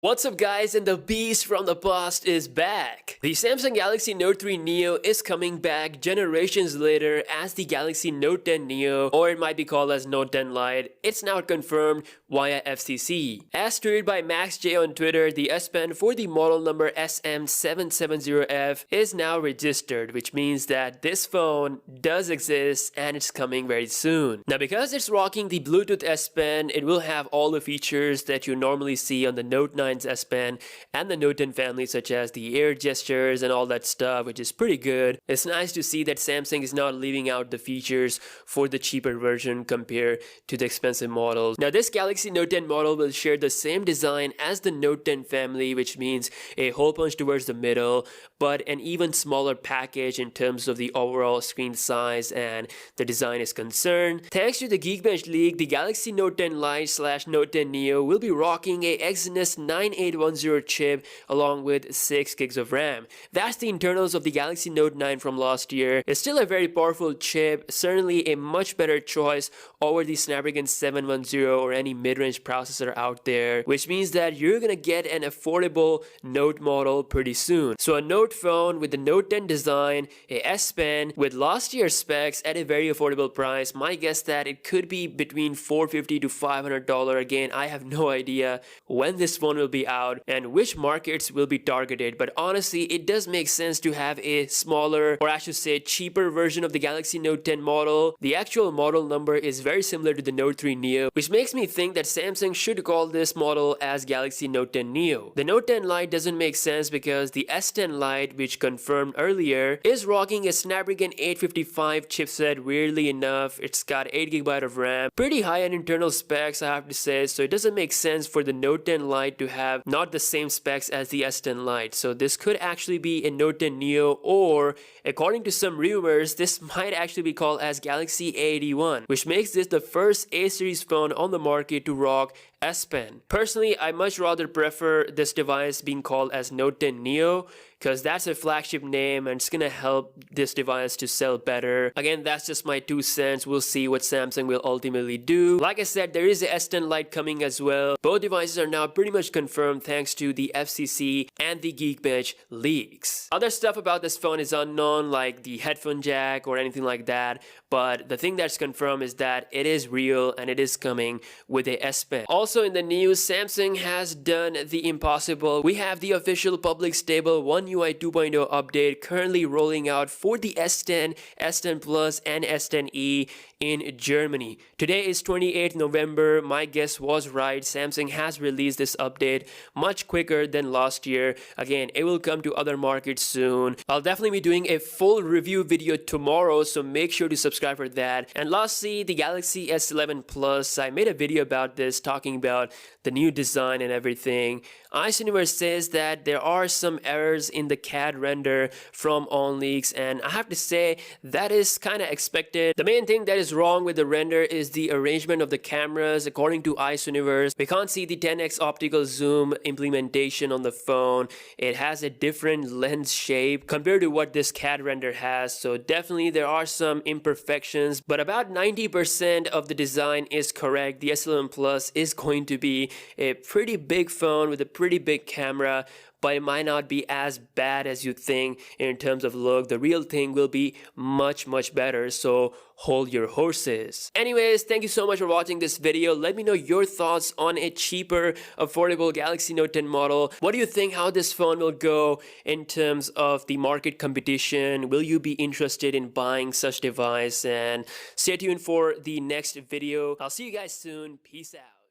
What's up guys, and the beast from the past is back. The Samsung Galaxy Note 3 Neo is coming back generations later as the Galaxy Note 10 Neo, or it might be called as Note 10 Lite. It's now confirmed via FCC. As tweeted by MaxJ on Twitter, the S Pen for the model number SM770F is now registered, which means that this phone does exist and it's coming very soon. Now because it's rocking the Bluetooth S Pen, it will have all the features that you normally see on the Note 9 S Pen and the Note 10 family, such as the air gestures and all that stuff, which is pretty good. It's nice to see that Samsung is not leaving out the features for the cheaper version compared to the expensive models. Now this Galaxy Note 10 model will share the same design as the Note 10 family, which means a hole punch towards the middle, but an even smaller package in terms of the overall screen size and the design is concerned. Thanks to the Geekbench leak, the Galaxy Note 10 Lite / Note 10 Neo will be rocking a Exynos 9810 chip along with 6 gigs of RAM. That's the internals of the Galaxy Note 9 from last year. It's still a very powerful chip, certainly a much better choice over the Snapdragon 710 or any mid-range processor out there, which means that you're gonna get an affordable Note model pretty soon. So a Note phone with the Note 10 design, a S Pen with last year's specs at a very affordable price. My guess that it could be between $450 to $500. Again, I have no idea when this phone will be out and which markets will be targeted, but honestly it does make sense to have a smaller, or I should say cheaper version of the Galaxy Note 10 model. The actual model number is very similar to the Note 3 Neo, which makes me think that Samsung should call this model as Galaxy Note 10 Neo. The Note 10 Lite doesn't make sense because the S10 Lite, which confirmed earlier, is rocking a Snapdragon 855 chipset. Weirdly enough, it's got 8GB of RAM, pretty high-end internal specs I have to say, so it doesn't make sense for the Note 10 Lite to have not the same specs as the S10 Lite. So this could actually be a Note 10 Neo, or according to some rumors, this might actually be called as Galaxy A81, which makes this the first A series phone on the market to rock S Pen. Personally, I much rather prefer this device being called as Note 10 Neo, because that's a flagship name and it's gonna help this device to sell better. Again, that's just my 2 cents. We'll see what Samsung will ultimately do. Like I said, there is a S10 Lite coming as well. Both devices are now pretty much confirmed thanks to the FCC and the Geekbench leaks. Other stuff about this phone is unknown, like the headphone jack or anything like that, but the thing that's confirmed is that it is real and it is coming with a S Pen. Also in the news, Samsung has done the impossible. We have the official public stable One UI 2.0 update currently rolling out for the S10, S10 Plus, and S10e in Germany. Today is 28th November. My guess was right. Samsung has released this update much quicker than last year. Again, it will come to other markets soon. I'll definitely be doing a full review video tomorrow, so make sure to subscribe for that. And lastly, the Galaxy S11 Plus. I made a video about this talking about the new design and everything. Ice Universe says that there are some errors in the CAD render from OnLeaks, and I have to say that is kind of expected. The main thing that is wrong with the render is the arrangement of the cameras. According to Ice Universe, we can't see the 10x optical zoom implementation on the phone. It has a different lens shape compared to what this CAD render has, so definitely there are some imperfections, but about 90% of the design is correct. The S11 Plus is going to be a pretty big phone with a pretty big camera, but it might not be as bad as you think in terms of look. The real thing will be much better, so hold your horses. Anyways, thank you so much for watching this video. Let me know your thoughts on a cheaper, affordable Galaxy Note 10 model. What do you think how this phone will go in terms of the market competition? Will you be interested in buying such device? And stay tuned for the next video. I'll see you guys soon. Peace out.